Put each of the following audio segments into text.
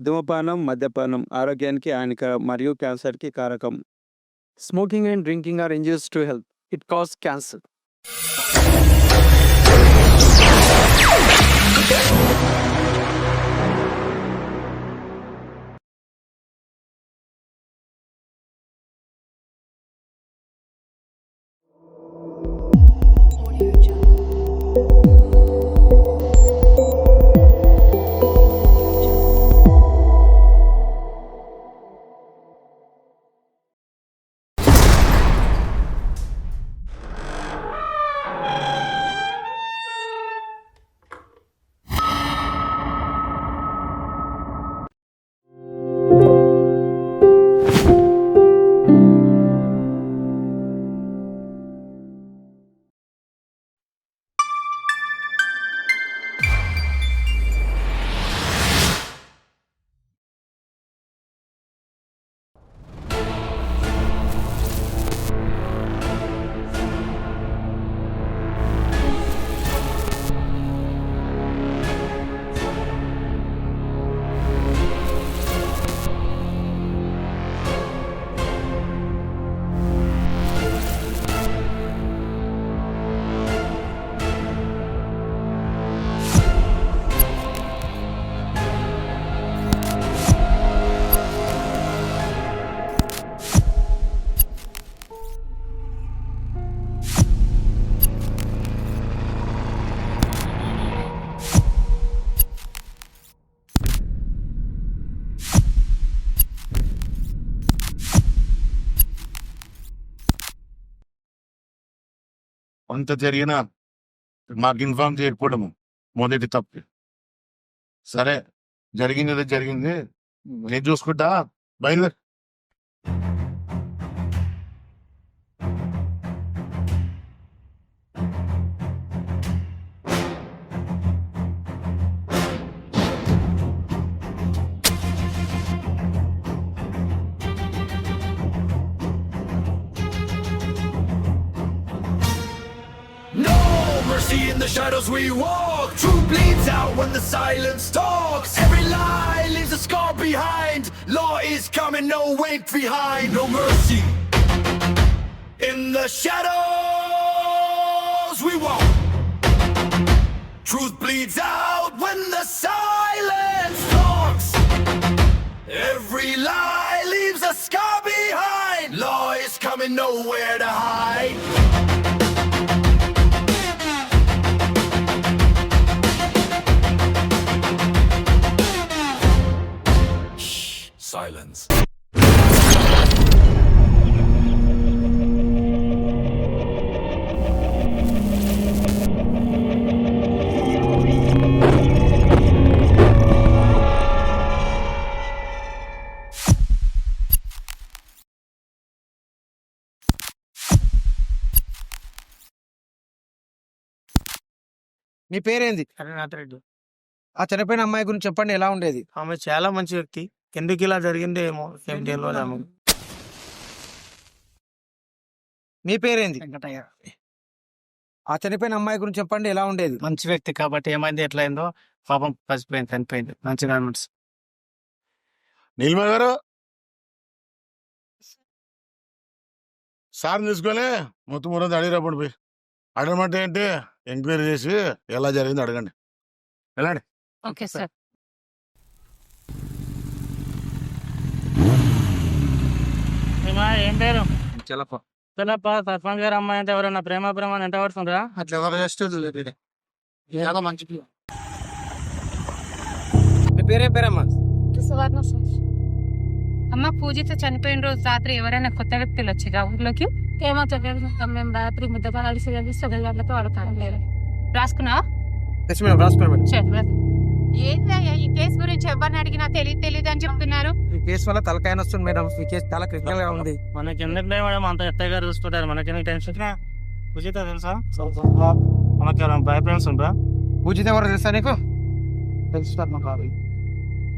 ధూమపానం, మద్యపానం ఆరోగ్యానికి హానికరం మరియు క్యాన్సర్‌కి కారకం. Smoking and drinking are injurious to health. It causes cancer. అంత జరిగినా మాకు ఇన్ఫార్మ్ చేయకపోవడము మొదటి తప్పు. సరే, జరిగింది జరిగింది, నేను చూసుకుంటా, బయలుదేరు. Mercy in the shadows we walk. Truth bleeds out when the silence talks. Every lie leaves a scar behind. Law is coming, no wait behind. No mercy in the shadows we walk. Truth bleeds out when the silence talks. Every lie leaves a scar behind. Law is coming, nowhere to hide. Silence. మీ పేరేంది? హరినాథ్ రెడ్డి. ఆ చనిపోయిన అమ్మాయి గురించి చెప్పండి, ఎలా ఉండేది? ఆమె చాలా మంచి వ్యక్తి. ఎందుకు ఇలా జరిగిందో ఏమో ఏం తెలియదు ఆమె. మీ పేరేంది? వెంకటయ్య. ఆ చనిపోయిన అమ్మాయి గురించి చెప్పండి, ఎలా ఉండేది? మంచి వ్యక్తి కాబట్టి ఏమైంది ఎట్లయిందో పాపం పసిపోయింది, చనిపోయింది. మంచి గవర్నమెంట్స్. నీలిమ గారు, సార్ తీసుకొని మొత్తం రోజు అడిగినప్పుడు పోయి అడగమంటే ఏంటి, ఎంక్వైరీ చేసి ఎలా జరిగిందో అడగండి. వెళ్ళండి. Okay sir. ఏం పేరు? చలప. పిల్లప్ప సర్పంచ్ గారు అమ్మాయి అంటే ఎవరన్నా ప్రేమ అని ఎంత పడుతుందా? అట్లా ఎవరు జస్ట్ మంచి. మీ పేరేం పేరమ్మా? సువర్ణ సార్. అమ్మ పూజిత చనిపోయిన రోజు రాత్రి ఎవరైనా కొత్త వ్యక్తులు వచ్చి ఊర్లోకి ఏమో తెలియదు. మేము రాత్రి ముద్ద కలిసి కలిసి 9 గంటలతో వాడతాం. లేదు రాసుకున్నా? ఏంటయ్యా ఈ కేసు గురించి ఎవరిని అడిగినా తెలియదు అని చెప్తున్నారు. ఈ కేసు వల్ల తలకాయ వస్తుంది మేడం. ఈ కేసు చాలా క్రిటికల్ గా ఉంది. మనకి ఎందుకు మేడం అంత ఎత్తగా గారు చూసుకుంటారు, మనకి ఎందుకు టెన్షన్? పూజిత తెలుసా? మనకి బాయ్ ఫ్రెండ్స్ ఉంటారా? పూజిత ఎవరు తెలుసా నీకు? తెలుసు.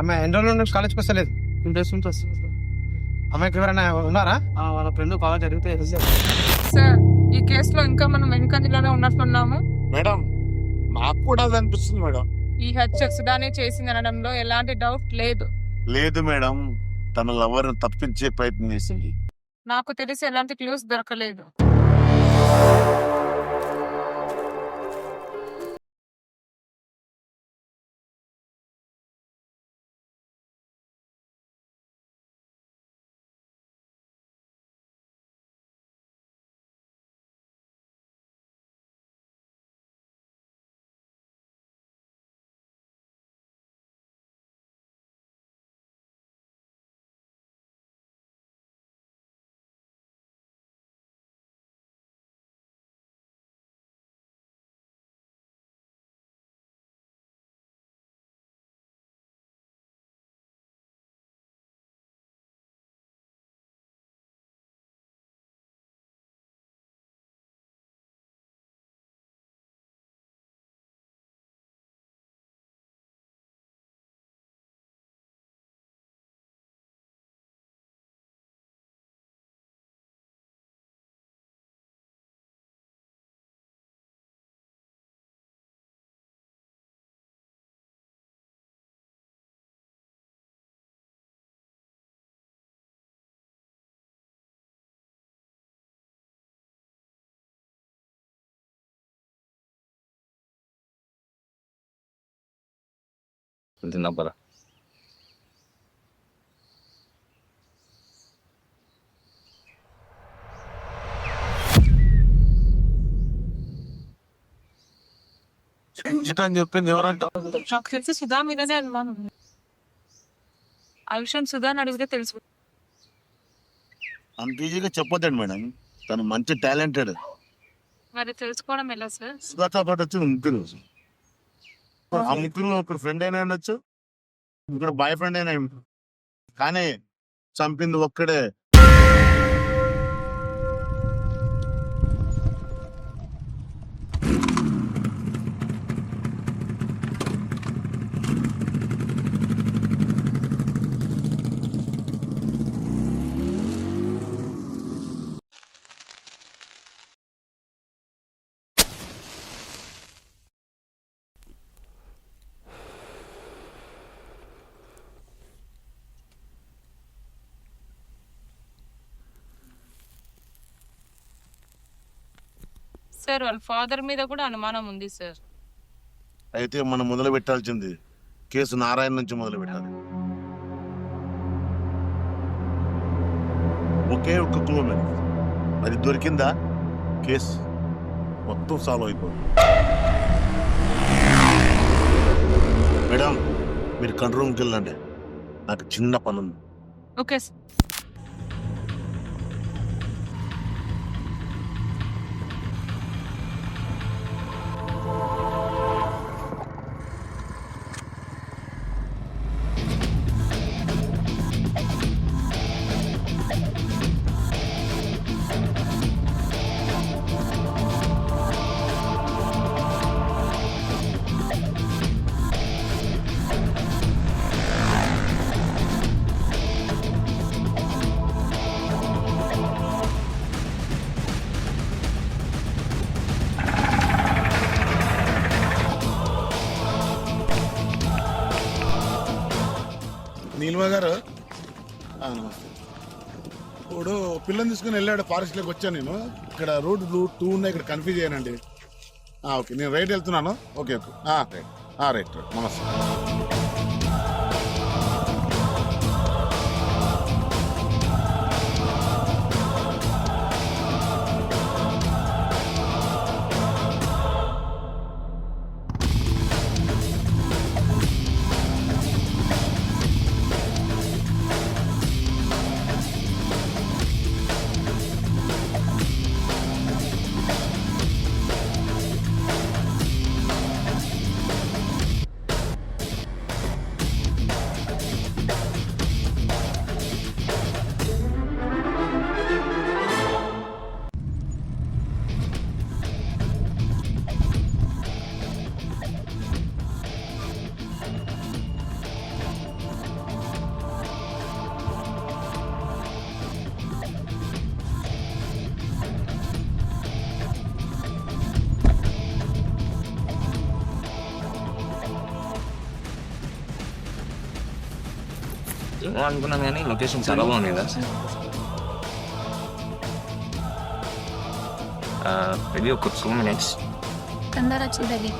ఆమె ఎన్ని రోజుల నుంచి కాలేజ్కి వస్తలేదు? అమ్మాయికి ఎవరైనా ఉన్నారా? వాళ్ళ ఫ్రెండ్ కాలేజ్ జరిగితే సార్ ఈ కేసులో ఇంకా మనం వెనుకంజలోనే ఉన్నట్లున్నాము మేడం. నాకు కూడా అది అనిపిస్తుంది మేడం. ఈ హత్య సుధానే చేసింది అనడంలో ఎలాంటి డౌట్ లేదు. లేదు మేడం, తన లవర్ తప్పించే ప్రయత్నం చేసింది. నాకు తెలిసి ఎలాంటి క్లూస్ దొరకలేదు. తిన్నాపరా అని చెప్పింది ఎవరంట? నాకు తెలిసి సుధా మీదనే అనుమానం ఉంది. ఆ విషయం సుధాని అడిగితే తెలుసు. అంత ఈజీగా చెప్పొద్దండి మేడం, తను మంచి టాలెంటెడ్. మరి తెలుసుకోవడం ఎలా సార్? సుధాతో పాటు వచ్చి ముగ్గురు, ఆ ముగ్గురు ఒక ఫ్రెండ్ అయినా ఉండొచ్చు, ఇక్కడ బాయ్ ఫ్రెండ్ అయినా ఉండొచ్చు. కానీ చంపింది ఒక్కడే. సార్ వాళ్ళ ఫాదర్ మీద కూడా అనుమానం ఉంది సార్. అయితే మనం మొదలు పెట్టాల్సింది కేసు నారాయణ నుంచి మొదలు పెట్టాలి. ఒకే ఒక్క క్లూ మేడం, అది దొరికిందా కేసు మొత్తం సాల్వ్ అయిపోతుంది. మేడం, మీరు కంట్రోల్ రూమ్కి వెళ్ళండి, నాకు చిన్న పని ఉంది. Okay sir. నీలిమ గారు నమస్తే. ఇప్పుడు పిల్లని తీసుకుని వెళ్ళాడు, ఫారెస్ట్లోకి వచ్చాను నేను. ఇక్కడ రోడ్ 2 ఉన్నాయి, ఇక్కడ కన్ఫ్యూజ్ అయ్యానండి. ఓకే, నేను రైట్ వెళ్తున్నాను. ఓకే ఓకే రైట్ రైట్ నమస్తే. ఏమో అనుకున్నాను కానీ లొకేషన్ చాలా బాగుంది కదా. ఇది ఒక 2 minutes. తొందర వచ్చింది.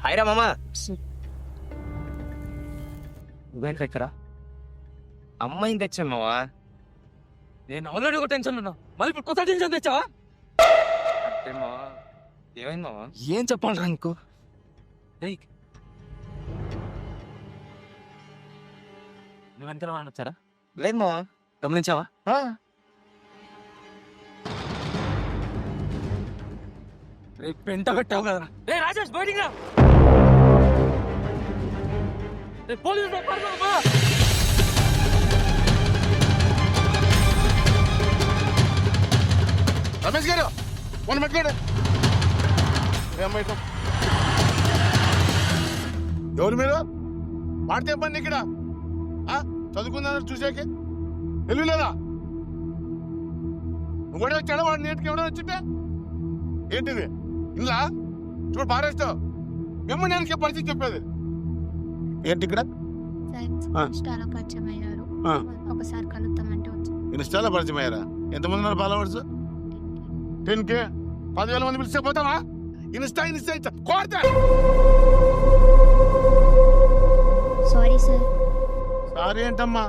హాయ్ రా మామా. నువ్వేంటి ఇక్కడ? అమ్మాయిని తెచ్చాను మావా. నేను ఆల్రెడీ ఒక టెన్షన్ ఉన్నా, మళ్ళీ ఇప్పుడు కొత్త టెన్షన్ తెచ్చావా? అంటే మావా ఏమైంది మావా? ఏం చెప్పాలరా నీకు? నువ్వెంత వచ్చారా? లేదు మావా. గమనించావా? పెంట పెట్టావు కదరా. రే రాజేష్ బయటికి రా. పోలీసు రమేష్ గారు వన్ మెట్లాడు. ఎవరు మీరు? వాడితే పని ఇక్కడ చదువుకుందా చూసాకే తెలియలేదా? నువ్వు కూడా వచ్చాడా? వాడు నేటికి ఎవడో వచ్చింటే ఏంటిది ఇలా చూడు పారేస్తావు. ఏమో నేను పరిస్థితి చెప్పేది ఏంటి ఇక్కడ? ఒకసారి కలుద్దామంటే ఇన్స్టాలో పరిచయం అయ్యారా? ఎంతమంది ఉన్నారు ఫాలోవర్స్? 10K 10,000 మంది పిలిస్తే పోతావా? ఇన్స్టా కోరతా. Sorry sir. సారీ ఏంటమ్మా?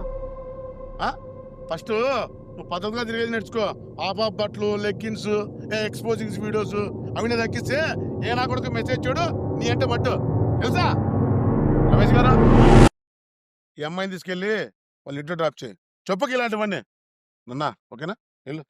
ఫస్ట్ నువ్వు పద్ధతిగా తిరిగేది నేర్చుకో. ఆఫ్ బట్టలు, లెగ్గిన్స్, ఎక్స్పోజింగ్స్ వీడియోస్ అవి దక్కిస్తే ఏ నా కొడుకు మెసేజ్ చూడు నీ అంటే పట్టు తెలుసా? రమేష్ గారు ఈ అమ్మాయిని తీసుకెళ్ళి వాళ్ళు ఇంట్లో డ్రాప్ చేయి. చెప్పకి ఇలాంటివన్నీ నన్నా. ఓకేనా? వెళ్ళు.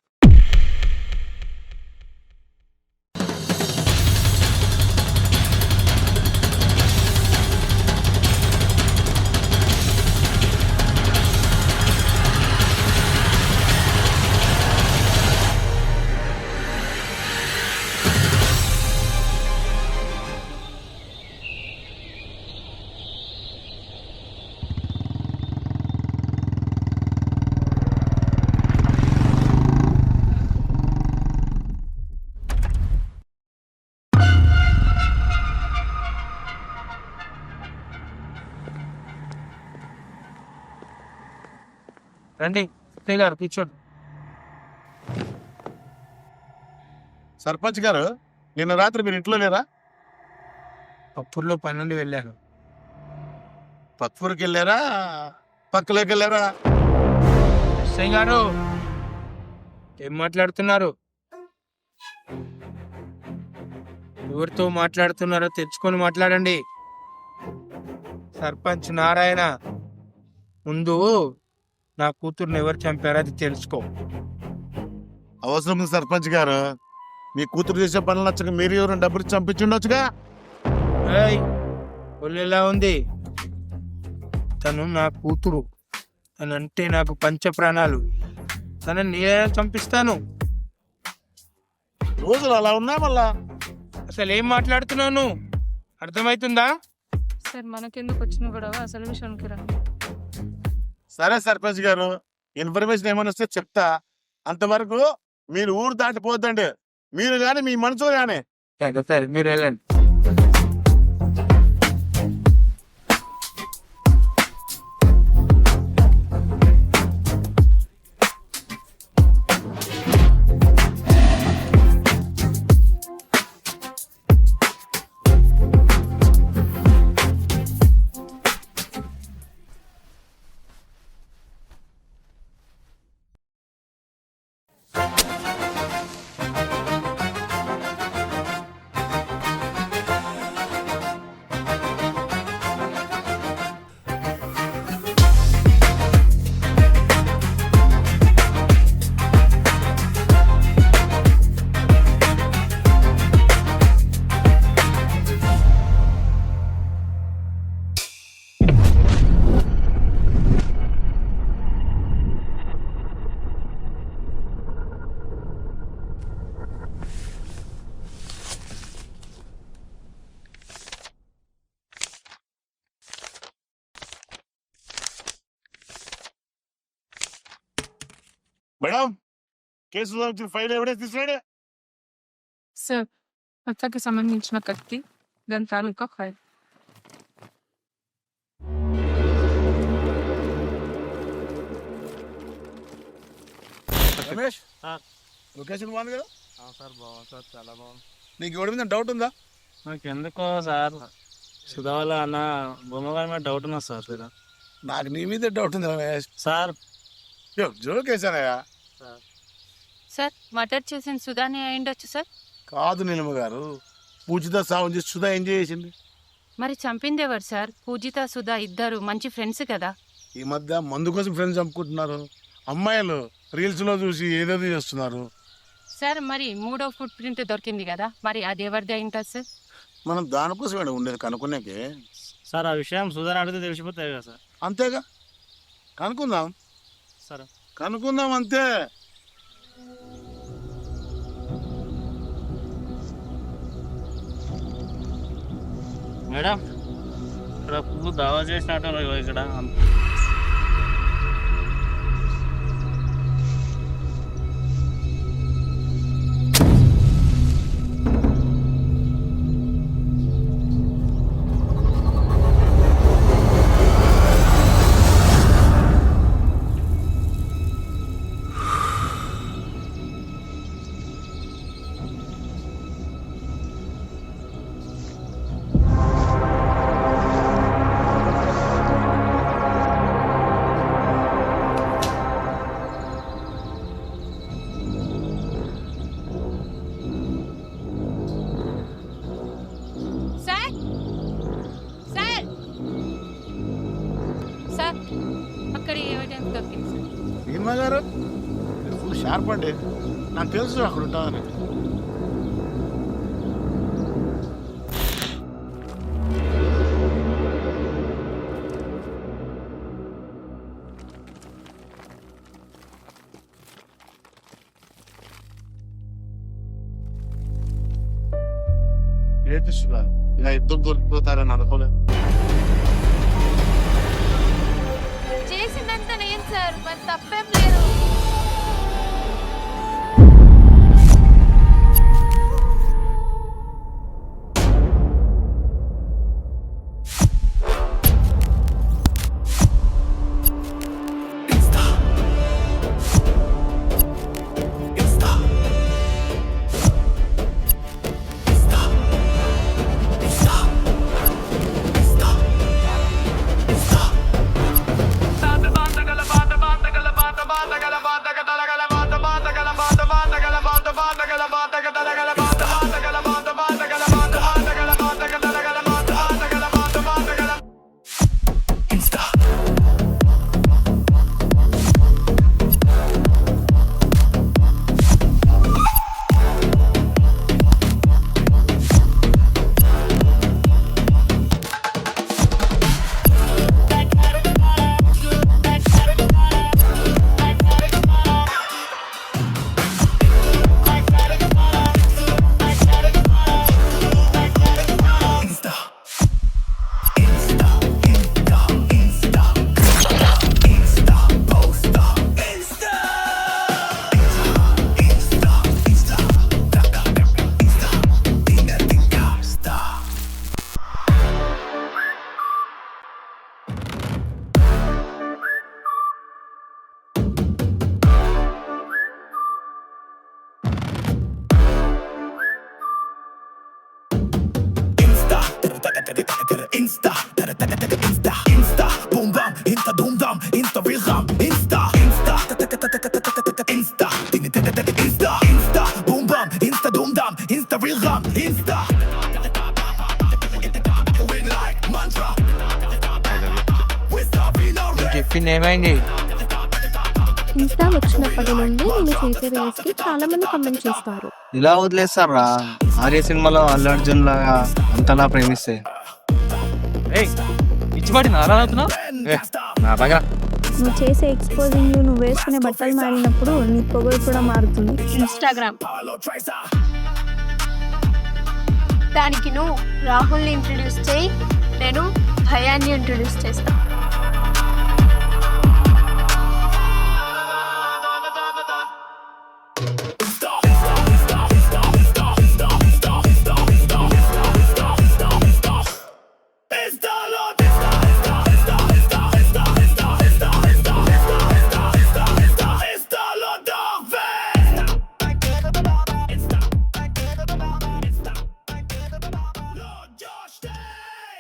రండి గారు కూర్చోండి. సర్పంచ్ గారు నిన్న రాత్రి మీరు ఇంట్లో లేరా? పప్పూర్లో పని నుండి వెళ్ళాను. పక్కూరికి వెళ్ళారా? పక్కలోకి వెళ్ళారా? ఎస్ఐ గారు ఏం మాట్లాడుతున్నారు? ఎవరితో మాట్లాడుతున్నారో తెచ్చుకొని మాట్లాడండి. సర్పంచ్ నారాయణ, ముందు నా కూతుర్ని ఎవరు చంపారో అది తెలుసుకో. అవసరం ఉంది సర్పంచ్ గారు. మీ కూతురు చేసే పనులు నచ్చక మీరు ఎవరైనా డబ్బులు చంపించుండొచ్చుగా. ఒళ్ళు ఎలా ఉంది? తను నా కూతురు, తనంటే నాకు పంచ ప్రాణాలు. తనని నేనే చంపిస్తాను. రోజులు అలా ఉన్నా మళ్ళా అసలు ఏం మాట్లాడుతున్నాను అర్థమవుతుందా? సార్ మనకెందుకు వచ్చిన గొడవ, అసలు విషయానికి రా. సరే సర్పంచ్ గారు, ఇన్ఫర్మేషన్ ఏమైనా వస్తే చెప్తా. అంతవరకు మీరు ఊరు దాటిపోద్దండి. మీరు కానీ మీ మనసులో కానీ. సరే మీరు వెళ్ళండి. మేడం కేసు వచ్చిన ఫైల్ ఎవిడెన్స్ తీసుకురండి. సార్ హత్యకి సంబంధించిన కత్తి దాని తాలూకా ఫైల్. రమేష్ లొకేషన్ బాగుంది కదా? సార్ బాగుంది సార్, చాలా బాగుంది. నీకు ఎవరి మీద డౌట్ ఉందా? నాకు ఎందుకో సార్ సుధా వాళ్ళ అన్న బొమ్మగారి మీద డౌట్ ఉన్నా సార్. నాకు నీ మీద డౌట్ ఉంది రమేష్. సార్ జోక్ వేసానయ్యా. సార్ మర్డర్ చేసిన సుధానే అయిండొచ్చు సార్. కాదు నీలమ్మ గారు, పూజిత సాగు చేసి సుధా ఎంజాయ్ చేసింది. మరి చంపింది ఎవరు సార్? పూజిత సుధా ఇద్దరు మంచి ఫ్రెండ్స్ కదా. ఈ మధ్య మందు కోసం ఫ్రెండ్స్ చంపుకుంటున్నారు. అమ్మాయిలు రీల్స్ లో చూసి ఏదేదో చేస్తున్నారు. సార్ మరి మూడో ఫుట్ ప్రింట్ దొరికింది కదా, మరి అది ఎవరిది అయింటుంది సార్? మనం దానికోసం ఉండేది కనుక్కునేకే. సార్ ఆ విషయం సుధాని అడిగితే తెలిసిపోతాయి కదా సార్. అంతేగా, కనుక్కుందాం సరే కనుక్కుందాం అంతే. మేడం ఇక్కడ పువ్వు దావా చేసినట్టు ఇక్కడ సార్ సార్ సార్ అక్కడ ఎవిడెన్స్ దొరికింది సార్. భీమా గారు మీరు ఫుల్ షార్ప్ అండి. నాకు తెలుసు అక్కడ ఉంటామని. ఏంటి సుధా, ఇలా ఇద్దరు దొరికిపోతారని అనుకోలేదు. చేసిందంత నేను సార్, మరి తప్పేం లేదు. Insta, boom bam, Insta doom dam, Insta real ram, Insta, Insta, Insta, boom bam, Insta doom dam, Insta real ram, Insta. Win like mantra. చెప్పింది ఏమైంది? ఇన్స్టా వచ్చినప్పటి నుండి నేను చేసే రీల్స్ కి చాలా మంది కామెంట్ చేస్తారు. ఇలా వదిలేస్తారా? ఆర్య సినిమాలో అల్లు అర్జున్ లాగా అంతలా ప్రేమిస్తే ఇచ్చిపాటి నారావుతున్నావు నా బాగా. నువ్వు చేసే ఎక్స్పోజింగ్, నువ్వు వేసుకునే బట్టలు మారినప్పుడు నీ పొగలు కూడా మారుతుంది. ఇన్స్టాగ్రామ్ దానికి నువ్వు రాహుల్ని ఇంట్రడ్యూస్ చేయి, నేను భయాన్ని ఇంట్రడ్యూస్ చేస్తాను.